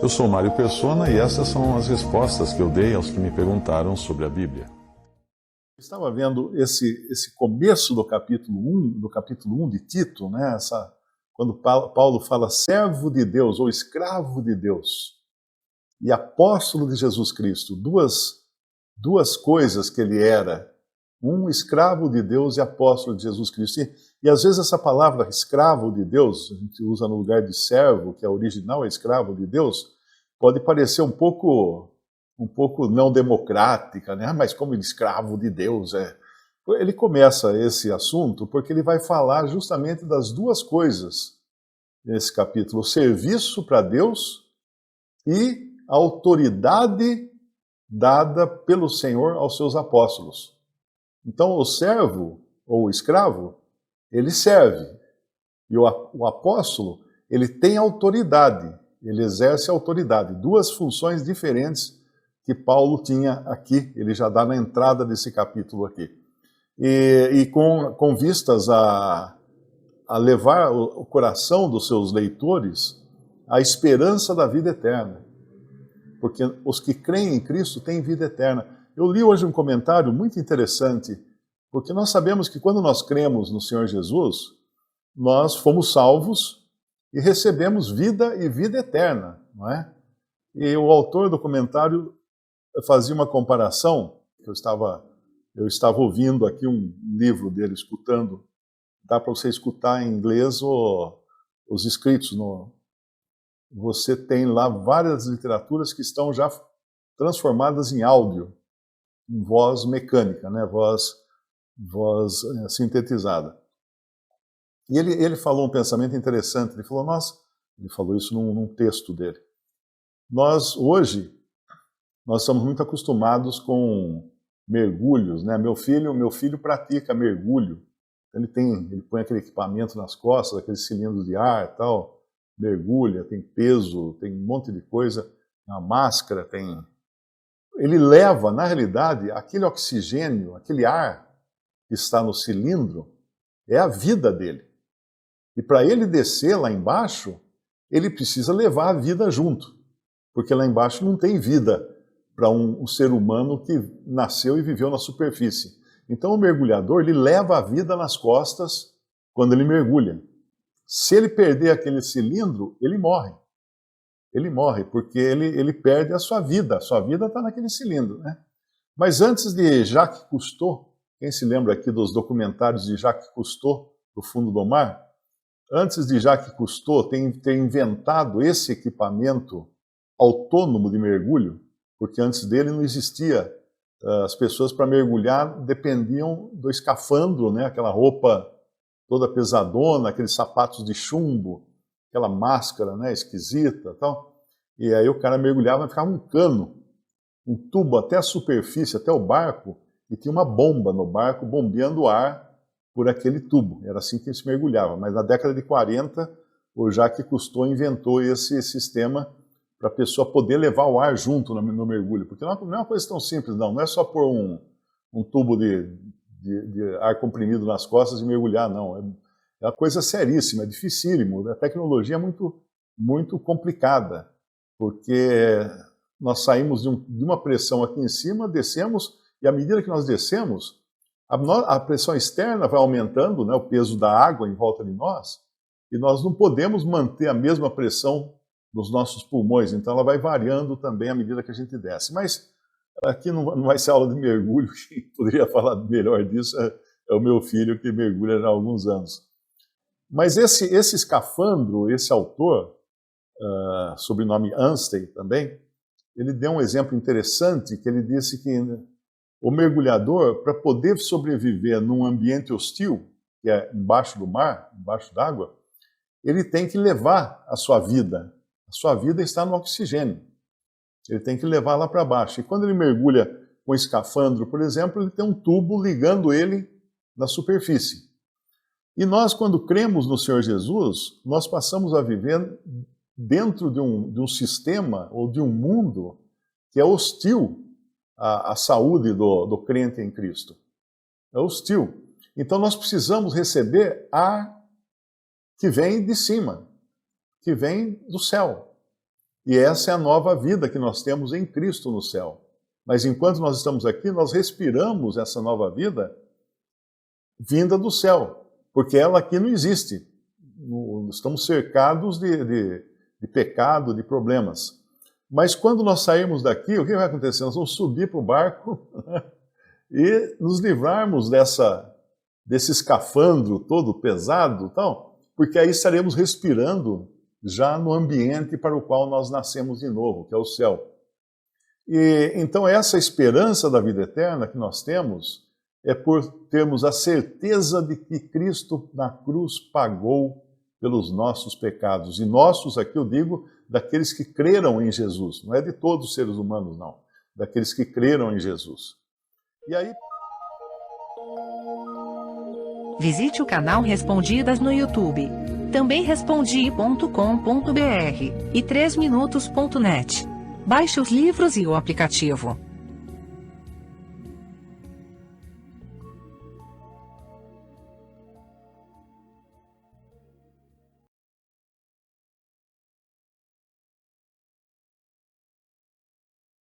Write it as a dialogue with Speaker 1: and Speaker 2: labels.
Speaker 1: Eu sou Mário Persona e essas são as respostas que eu dei aos que me perguntaram sobre a Bíblia.
Speaker 2: Eu estava vendo esse começo do capítulo 1 de Tito, né? Quando Paulo fala servo de Deus ou escravo de Deus e apóstolo de Jesus Cristo, duas coisas que ele era, um escravo de Deus e apóstolo de Jesus Cristo. E às vezes essa palavra escravo de Deus, a gente usa no lugar de servo, que é original, é escravo de Deus, pode parecer um pouco não democrática, né? Mas como escravo de Deus é. Ele começa esse assunto porque ele vai falar justamente das duas coisas nesse capítulo: o serviço para Deus e a autoridade dada pelo Senhor aos seus apóstolos. Então o servo ou o escravo, ele serve, e o apóstolo, ele tem autoridade, ele exerce autoridade. Duas funções diferentes que Paulo tinha aqui, ele já dá na entrada desse capítulo aqui. E com vistas a levar o coração dos seus leitores à esperança da vida eterna. Porque os que creem em Cristo têm vida eterna. Eu li hoje um comentário muito interessante, porque nós sabemos que quando nós cremos no Senhor Jesus, nós fomos salvos e recebemos vida e vida eterna, não é? E o autor do comentário fazia uma comparação, eu estava ouvindo aqui um livro dele, escutando, dá para você escutar em inglês os escritos, você tem lá várias literaturas que estão já transformadas em áudio, em voz mecânica, né? voz sintetizada. E ele falou um pensamento interessante, ele falou isso num texto dele. Hoje, nós estamos muito acostumados com mergulhos, né? Meu filho pratica mergulho. Ele põe aquele equipamento nas costas, aqueles cilindros de ar e tal, mergulha, tem peso, tem um monte de coisa, uma máscara, Ele leva, na realidade, aquele oxigênio, aquele ar que está no cilindro, é a vida dele. E para ele descer lá embaixo, ele precisa levar a vida junto, porque lá embaixo não tem vida para um ser humano que nasceu e viveu na superfície. Então o mergulhador, ele leva a vida nas costas quando ele mergulha. Se ele perder aquele cilindro, ele morre. Ele morre, porque ele perde a sua vida está naquele cilindro, né? Mas antes de Jacques Cousteau, quem se lembra aqui dos documentários de Jacques Cousteau, do fundo do mar? Antes de Jacques Cousteau ter inventado esse equipamento autônomo de mergulho, porque antes dele não existia, as pessoas para mergulhar dependiam do escafandro, né? Aquela roupa toda pesadona, aqueles sapatos de chumbo, aquela máscara, né, esquisita, tal. E aí o cara mergulhava e ficava um cano, um tubo até a superfície, até o barco, e tinha uma bomba no barco bombeando ar por aquele tubo. Era assim que se mergulhava. Mas na década de 40, o Jacques Cousteau inventou esse sistema para a pessoa poder levar o ar junto no mergulho. Porque não é uma coisa tão simples, não é só pôr um tubo de ar comprimido nas costas e mergulhar, não. É uma coisa seríssima, é dificílimo. A tecnologia é muito, muito complicada, porque nós saímos de uma pressão aqui em cima, descemos, e à medida que nós descemos, a pressão externa vai aumentando, né, o peso da água em volta de nós, e nós não podemos manter a mesma pressão nos nossos pulmões, então ela vai variando também à medida que a gente desce. Mas aqui não vai ser aula de mergulho, quem poderia falar melhor disso é o meu filho, que mergulha já há alguns anos. Mas esse escafandro, esse autor, sobrenome Anstey também, ele deu um exemplo interessante, que ele disse que o mergulhador, para poder sobreviver num ambiente hostil, que é embaixo do mar, embaixo d'água, ele tem que levar a sua vida. A sua vida está no oxigênio. Ele tem que levar lá para baixo. E quando ele mergulha com escafandro, por exemplo, ele tem um tubo ligando ele na superfície. E nós, quando cremos no Senhor Jesus, nós passamos a viver dentro de um sistema ou de um mundo que é hostil à saúde do crente em Cristo. É hostil. Então nós precisamos receber ar que vem de cima. que vem do céu. E essa é a nova vida que nós temos em Cristo no céu. Mas enquanto nós estamos aqui, nós respiramos essa nova vida vinda do céu, porque ela aqui não existe. Estamos cercados de pecado, de problemas. Mas quando nós sairmos daqui, o que vai acontecer? Nós vamos subir para o barco e nos livrarmos desse escafandro todo pesado, tal, porque aí estaremos respirando já no ambiente para o qual nós nascemos de novo, que é o céu. E então essa esperança da vida eterna que nós temos é por termos a certeza de que Cristo na cruz pagou pelos nossos pecados. E nossos, aqui eu digo, daqueles que creram em Jesus. Não é de todos os seres humanos, não. Daqueles que creram em Jesus. E aí...
Speaker 3: Visite o canal Respondidas no YouTube. Também respondi.com.br e 3minutos.net. Baixe os livros e o aplicativo.